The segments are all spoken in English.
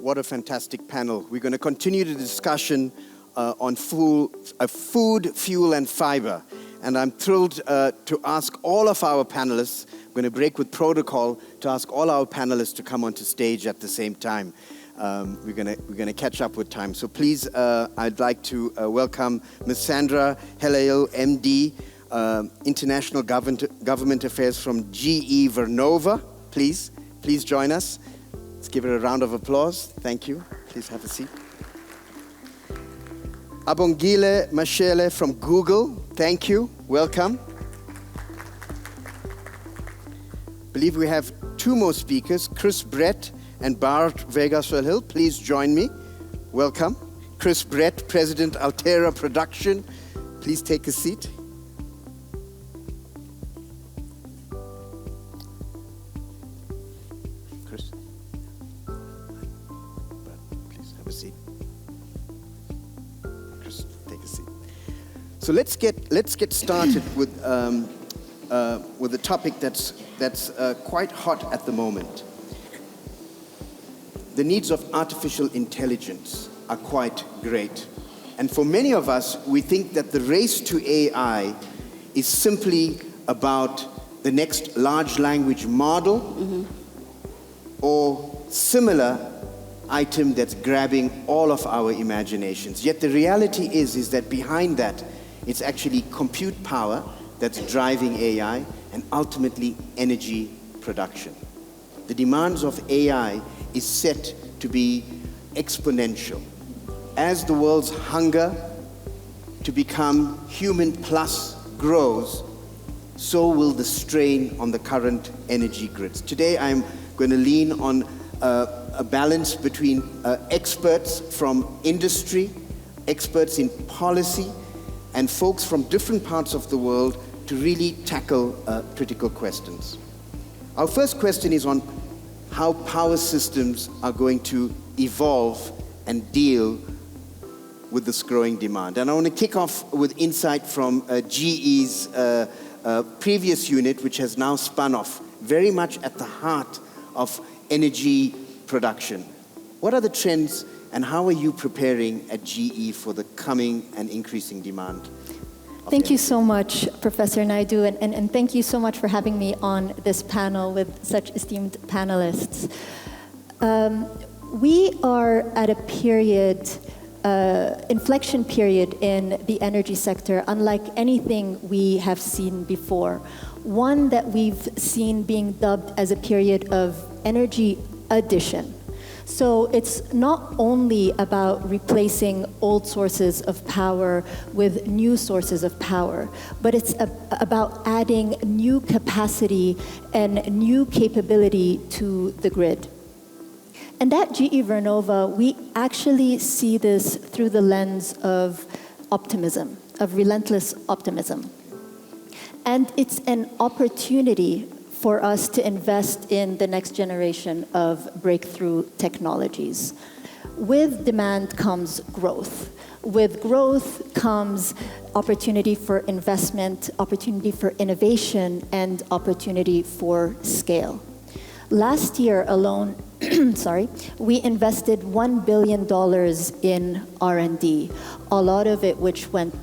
what a fantastic panel. We're going to continue the discussion on food, fuel, and fiber. And I'm thrilled to ask all of our panelists, I'm going to break with protocol, to ask all our panelists to come onto stage at the same time. We're going to catch up with time. So please, I'd like to welcome Ms. Sandra Helayel, MD, International Government Affairs from GE Vernova. Please join us. Let's give her a round of applause. Thank you. Please have a seat. Abongile Mashele from Google. Thank you. Welcome. I believe we have two more speakers, Chris Brett and Bård Vegar Solhjell. Please join me. Welcome. Chris Brett, President Altera Production. Please take a seat. Chris. Please have a seat. Chris, take a seat. So let's get started with a topic that's quite hot at the moment. The needs of artificial intelligence are quite great. And for many of us, we think that the race to AI is simply about the next large language model or similar item that's grabbing all of our imaginations. Yet the reality is that behind that, it's actually compute power that's driving AI and ultimately energy production. The demands of AI is set to be exponential. As the world's hunger to become human plus grows, so will the strain on the current energy grids. Today I'm going to lean on a balance between experts from industry, experts in policy, and folks from different parts of the world to really tackle critical questions. Our first question is on how power systems are going to evolve and deal with this growing demand. And I want to kick off with insight from GE's previous unit, which has now spun off very much at the heart of energy production. What are the trends and how are you preparing at GE for the coming and increasing demand? Thank you so much, Professor Naidu, and thank you so much for having me on this panel with such esteemed panelists. We are at a period, inflection period in the energy sector, unlike anything we have seen before. One that we've seen being dubbed as a period of energy addition. So it's not only about replacing old sources of power with new sources of power, but it's about adding new capacity and new capability to the grid. And at GE Vernova, we actually see this through the lens of optimism, of relentless optimism. And it's an opportunity for us to invest in the next generation of breakthrough technologies. With demand comes growth. With growth comes opportunity for investment, opportunity for innovation, and opportunity for scale. Last year alone, we invested $1 billion in R&D. A lot of it which went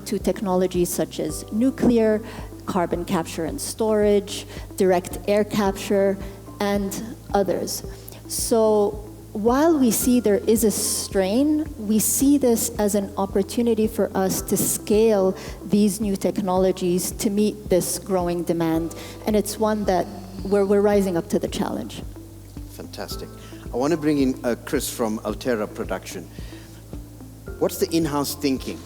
to technologies such as nuclear, carbon capture and storage, direct air capture, and others. So while we see there is a strain, we see this as an opportunity for us to scale these new technologies to meet this growing demand. And it's one that we're rising up to the challenge. Fantastic. I want to bring in Chris from Altera Production. What's the in-house thinking?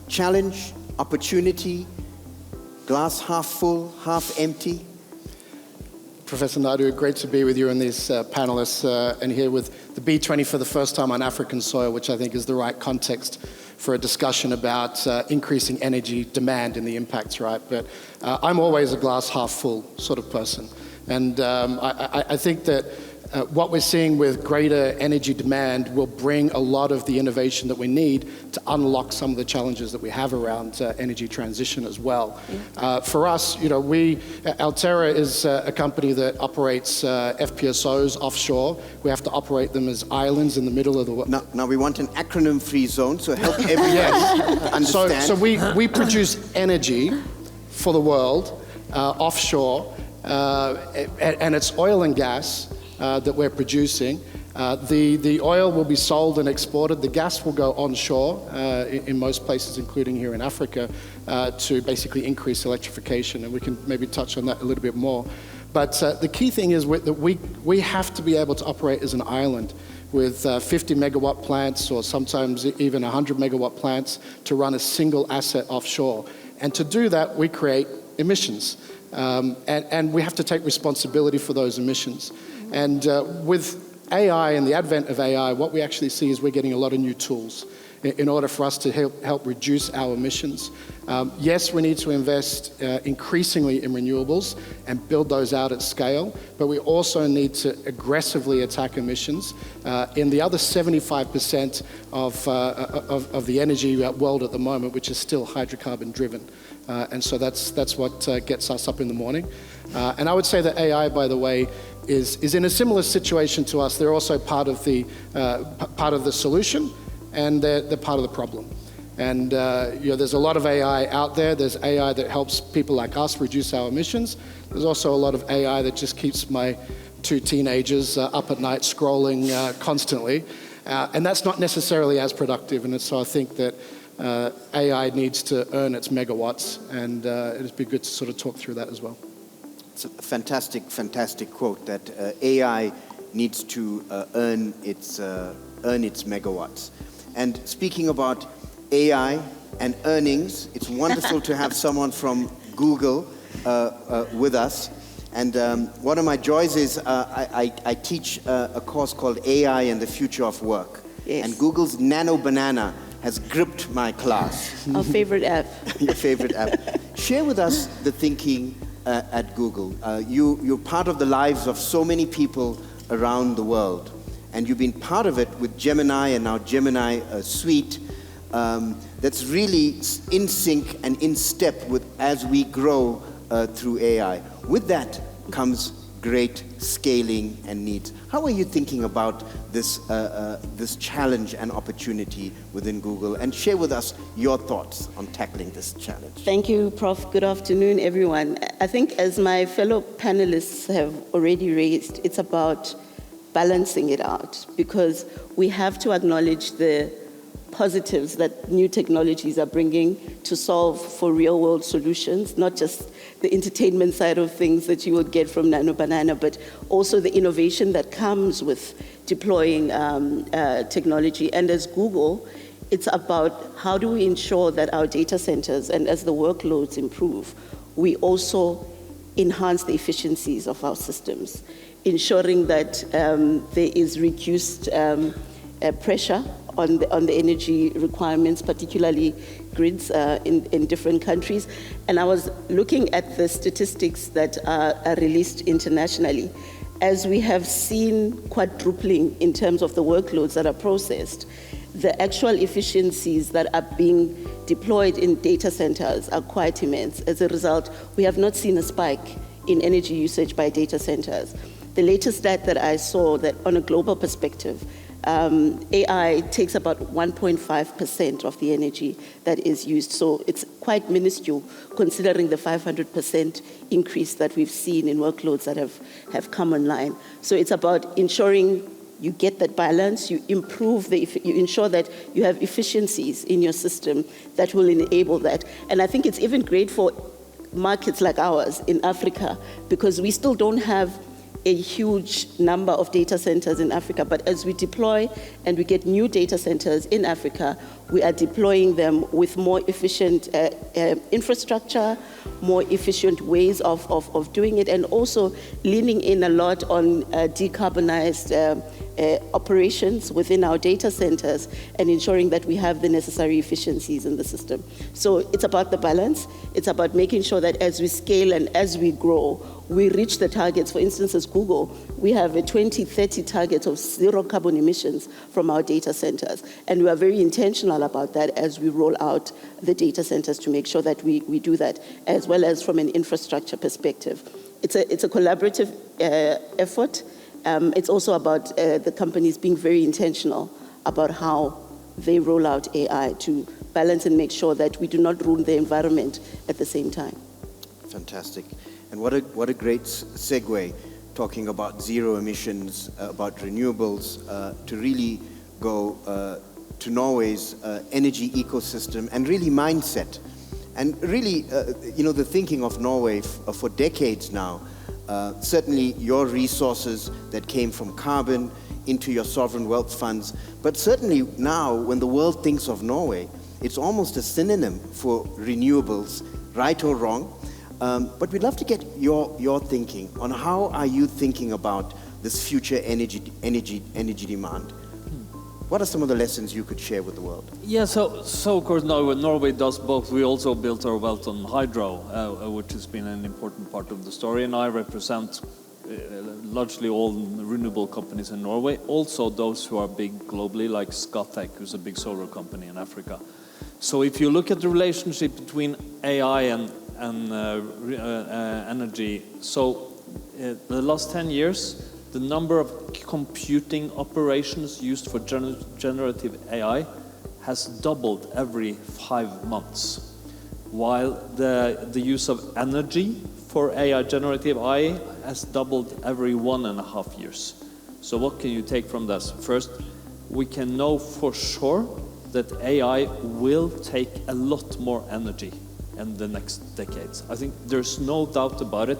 Challenge, opportunity, glass half full, half empty? Professor Naidu, great to be with you and these panelists and here with the B20 for the first time on African soil, which I think is the right context for a discussion about increasing energy demand and the impacts, right? But I'm always a glass half full sort of person. And I think that what we're seeing with greater energy demand will bring a lot of the innovation that we need to unlock some of the challenges that we have around energy transition as well. For us, Altera is a company that operates FPSOs offshore. We have to operate them as islands in the middle of the world. Now we want an acronym-free zone, so help everyone understand. So we produce energy for the world offshore, and it's oil and gas that we're producing. The oil will be sold and exported. The gas will go onshore in most places, including here in Africa, to basically increase electrification. And we can maybe touch on that a little bit more. But the key thing is that we have to be able to operate as an island with 50 megawatt plants or sometimes even 100 megawatt plants to run a single asset offshore. And to do that, we create emissions. And we have to take responsibility for those emissions. And with AI and the advent of AI, what we actually see is we're getting a lot of new tools in order for us to help reduce our emissions. Yes, we need to invest increasingly in renewables and build those out at scale, but we also need to aggressively attack emissions in the other 75% of the energy world at the moment, which is still hydrocarbon driven. And so that's what gets us up in the morning. And I would say that AI, by the way, is in a similar situation to us. They're also part of the solution, and they're part of the problem. And there's a lot of AI out there. There's AI that helps people like us reduce our emissions. There's also a lot of AI that just keeps my two teenagers up at night scrolling constantly. And that's not necessarily as productive. And so I think that AI needs to earn its megawatts, and it'd be good to sort of talk through that as well. It's a fantastic, fantastic quote that AI needs to earn its megawatts. And speaking about AI and earnings, it's wonderful to have someone from Google with us. And one of my joys is I teach a course called AI and the Future of Work. Yes. And Google's Nano Banana has gripped my class. Our favorite app. Your favorite app. Share with us the thinking at Google. You're part of the lives of so many people around the world. And you've been part of it with Gemini and now Gemini Suite. That's really in sync and in step with as we grow through AI. With that comes great scaling and needs. How are you thinking about this challenge and opportunity within Google? And share with us your thoughts on tackling this challenge. Thank you, Prof. Good afternoon, everyone. I think as my fellow panelists have already raised, it's about balancing it out, because we have to acknowledge the positives that new technologies are bringing to solve for real-world solutions, not just the entertainment side of things that you would get from Nano Banana, but also the innovation that comes with deploying technology. And as Google, it's about how do we ensure that our data centers, and as the workloads improve, we also enhance the efficiencies of our systems, ensuring that there is reduced pressure on the energy requirements, particularly grids in different countries. And I was looking at the statistics that are released internationally. As we have seen quadrupling in terms of the workloads that are processed, the actual efficiencies that are being deployed in data centers are quite immense. As a result, we have not seen a spike in energy usage by data centers. The latest stat that I saw, that on a global perspective, AI takes about 1.5% of the energy that is used. So it's quite minuscule considering the 500% increase that we've seen in workloads that have come online. So it's about ensuring you get that balance, you ensure that you have efficiencies in your system that will enable that. And I think it's even great for markets like ours in Africa, because we still don't have a huge number of data centers in Africa, but as we deploy and we get new data centers in Africa, we are deploying them with more efficient infrastructure, more efficient ways of doing it, and also leaning in a lot on decarbonized operations within our data centers and ensuring that we have the necessary efficiencies in the system. So it's about the balance. It's about making sure that as we scale and as we grow, we reach the targets. For instance, as Google, we have a 2030 target of 0 carbon emissions from our data centers. And we are very intentional about that as we roll out the data centers to make sure that we do that, as well as from an infrastructure perspective. It's a collaborative effort. It's also about the companies being very intentional about how they roll out AI to balance and make sure that we do not ruin the environment at the same time. Fantastic. And what a great segue, talking about zero emissions, about renewables, to really go to Norway's energy ecosystem and really mindset. And really, the thinking of Norway for decades now, certainly your resources that came from carbon into your sovereign wealth funds, but certainly now when the world thinks of Norway, it's almost a synonym for renewables, right or wrong. But we'd love to get your thinking on how are you thinking about this future energy demand. What are some of the lessons you could share with the world? Yeah, so of course Norway does both. We also built our wealth on hydro, which has been an important part of the story, and I represent largely all renewable companies in Norway, also those who are big globally, like Scatec, who's a big solar company in Africa. So if you look at the relationship between AI and energy, so the last 10 years, the number of computing operations used for generative AI has doubled every 5 months, while the use of energy for AI generative AI has doubled every 1.5 years. So what can you take from this? First, we can know for sure that AI will take a lot more energy in the next decades. I think there's no doubt about it.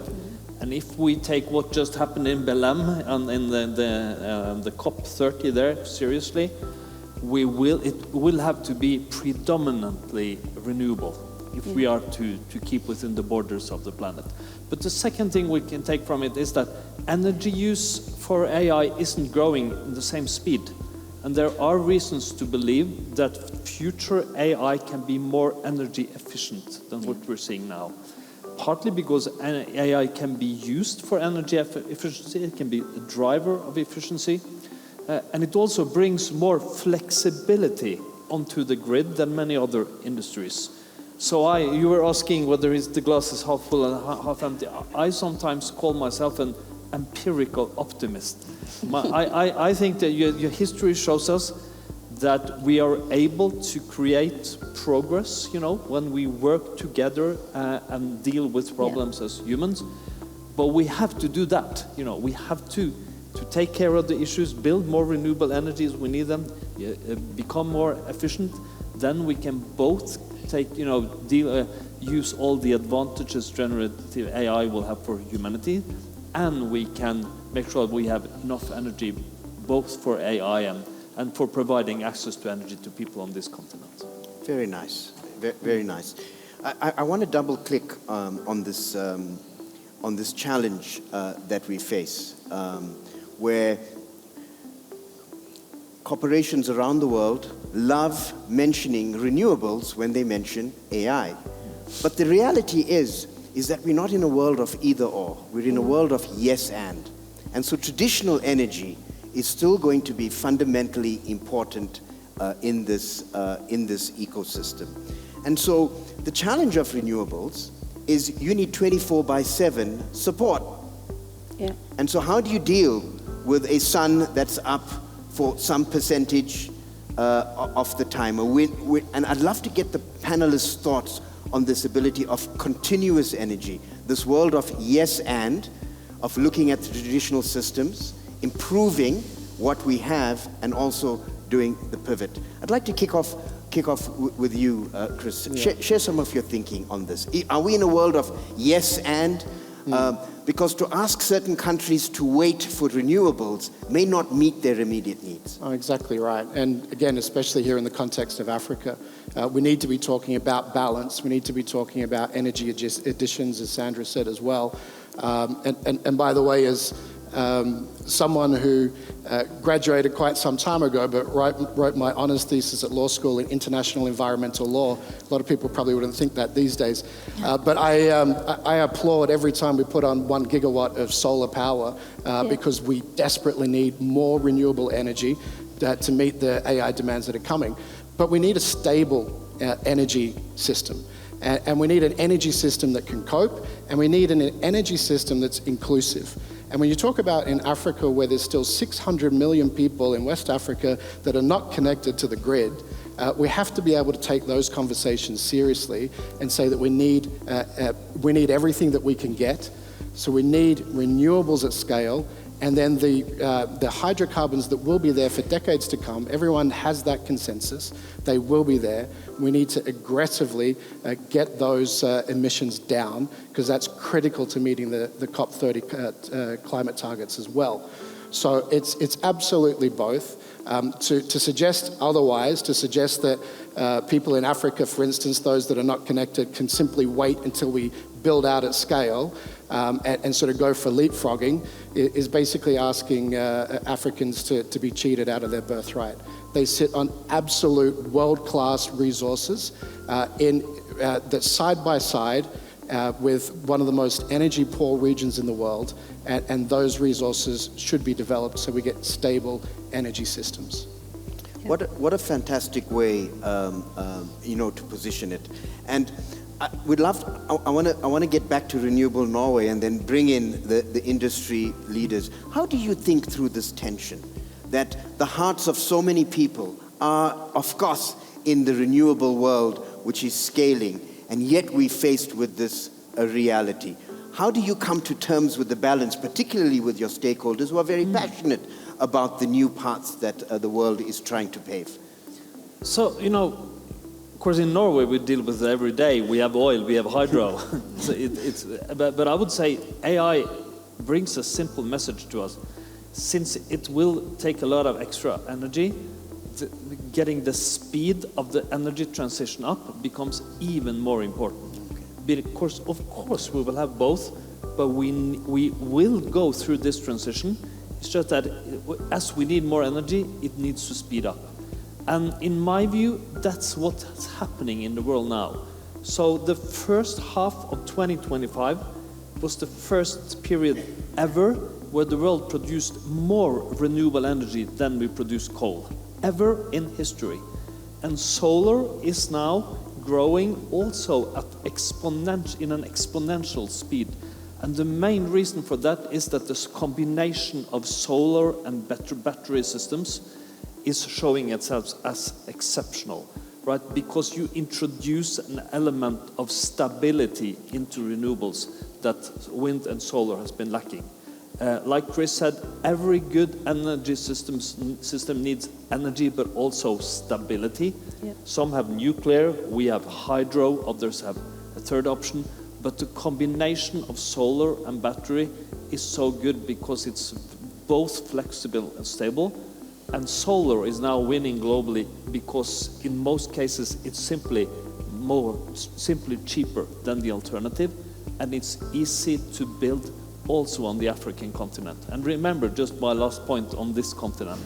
And if we take what just happened in Belém and in the COP30 there seriously, it will have to be predominantly renewable if we are to keep within the borders of the planet. But the second thing we can take from it is that energy use for AI isn't growing in the same speed. And there are reasons to believe that future AI can be more energy efficient than what we're seeing now. Partly because AI can be used for energy efficiency, it can be a driver of efficiency, and it also brings more flexibility onto the grid than many other industries. So you were asking whether the glass is half full and half empty. I sometimes call myself an empirical optimist. I think that your history shows us that we are able to create progress, when we work together and deal with problems as humans. But we have to do that, we have to take care of the issues, build more renewable energies, we need them, become more efficient. Then we can both use all the advantages generative AI will have for humanity, and we can make sure we have enough energy both for AI and for providing access to energy to people on this continent. Very nice, very nice. I want to double click on this challenge that we face, where corporations around the world love mentioning renewables when they mention AI. But the reality is that we're not in a world of either or. We're in a world of yes and. And so traditional energy is still going to be fundamentally important in this ecosystem. And so the challenge of renewables is you need 24/7 support. Yeah. And so how do you deal with a sun that's up for some percentage of the time? And I'd love to get the panelists' thoughts on this ability of continuous energy, this world of yes and, of looking at the traditional systems, improving what we have, and also doing the pivot. I'd like to kick off with you, Chris. Yeah. Share some of your thinking on this. Are we in a world of yes and? Because to ask certain countries to wait for renewables may not meet their immediate needs. Oh, exactly right. And again, especially here in the context of Africa, we need to be talking about balance. We need to be talking about energy additions, as Sandra said as well. And by the way, as someone who graduated quite some time ago, but wrote my honours thesis at law school in international environmental law. A lot of people probably wouldn't think that these days. But I applaud every time we put on 1 gigawatt of solar power because we desperately need more renewable energy to meet the AI demands that are coming. But we need a stable energy system. And we need an energy system that can cope, and we need an energy system that's inclusive. And when you talk about in Africa, where there's still 600 million people in West Africa that are not connected to the grid, we have to be able to take those conversations seriously and say that we need everything that we can get. So we need renewables at scale, and then the hydrocarbons that will be there for decades to come. Everyone has that consensus. They will be there. We need to aggressively get those emissions down, because that's critical to meeting the COP30 climate targets as well. So it's absolutely both. To suggest otherwise, to suggest that people in Africa, for instance, those that are not connected, can simply wait until we build out at scale and sort of go for leapfrogging is basically asking Africans to be cheated out of their birthright. They sit on absolute world-class resources that side by side with one of the most energy-poor regions in the world, and those resources should be developed so we get stable energy systems. What a fantastic way, to position it. And I want to get back to Renewable Norway and then bring in the industry leaders. How do you think through this tension that the hearts of so many people are, of course, in the renewable world, which is scaling, and yet we're faced with this reality? How do you come to terms with the balance, particularly with your stakeholders who are very passionate about the new paths that the world is trying to pave? So, of course, in Norway we deal with it every day. We have oil, we have hydro. So but I would say AI brings a simple message to us. Since it will take a lot of extra energy, getting the speed of the energy transition up becomes even more important. Because of course we will have both, but we will go through this transition. It's just that as we need more energy, it needs to speed up. And in my view, that's what's happening in the world now. So the first half of 2025 was the first period ever where the world produced more renewable energy than we produced coal, ever in history. And solar is now growing also at in an exponential speed. And the main reason for that is that this combination of solar and battery systems is showing itself as exceptional, right? Because you introduce an element of stability into renewables that wind and solar has been lacking. Like Chris said, every good energy system needs energy, but also stability. Yep. Some have nuclear, we have hydro, others have a third option. But the combination of solar and battery is so good because it's both flexible and stable. And solar is now winning globally because in most cases it's simply cheaper than the alternative, and it's easy to build also on the African continent. And remember, just my last point on this continent.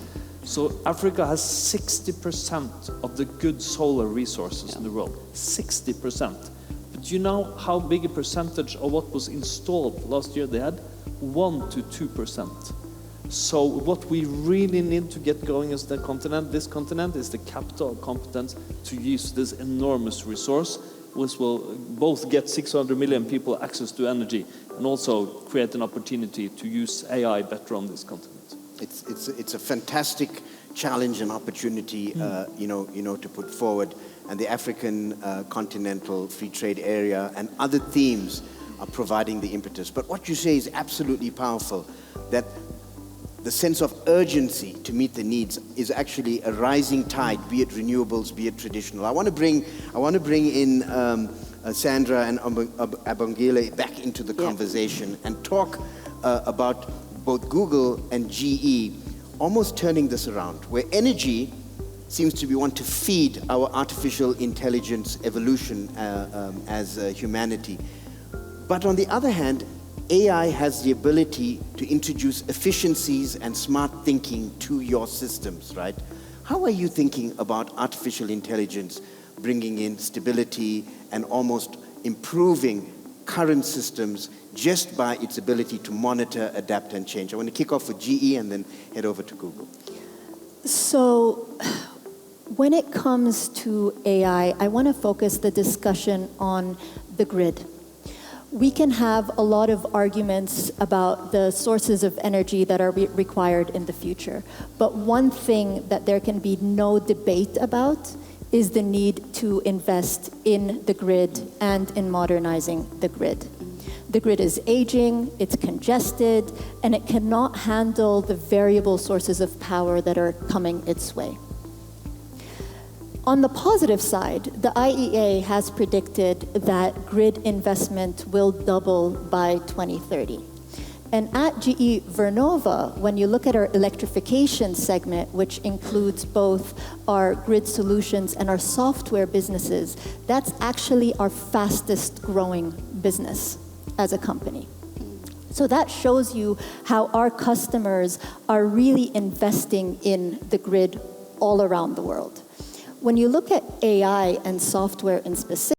So Africa has 60% of the good solar resources in the world, 60%. But you know how big a percentage of what was installed last year they had? 1 to 2%. So what we really need to get going as this continent is the capital competence to use this enormous resource, which will both get 600 million people access to energy and also create an opportunity to use AI better on this continent. It's a fantastic challenge and opportunity, to put forward. And the African continental free trade area and other themes are providing the impetus. But what you say is absolutely powerful, that the sense of urgency to meet the needs is actually a rising tide, be it renewables, be it traditional. I want to bring in Sandra and Abongile back into the conversation and talk about both Google and GE almost turning this around, where energy seems to be one to feed our artificial intelligence evolution as humanity. But on the other hand, AI has the ability to introduce efficiencies and smart thinking to your systems, right? How are you thinking about artificial intelligence bringing in stability and almost improving current systems just by its ability to monitor, adapt, and change? I want to kick off with GE and then head over to Google. So when it comes to AI, I want to focus the discussion on the grid. We can have a lot of arguments about the sources of energy that are required in the future. But one thing that there can be no debate about is the need to invest in the grid and in modernizing the grid. The grid is aging, it's congested, and it cannot handle the variable sources of power that are coming its way. On the positive side, the IEA has predicted that grid investment will double by 2030. And at GE Vernova, when you look at our electrification segment, which includes both our grid solutions and our software businesses, that's actually our fastest growing business as a company. So that shows you how our customers are really investing in the grid all around the world. When you look at AI and software in specific,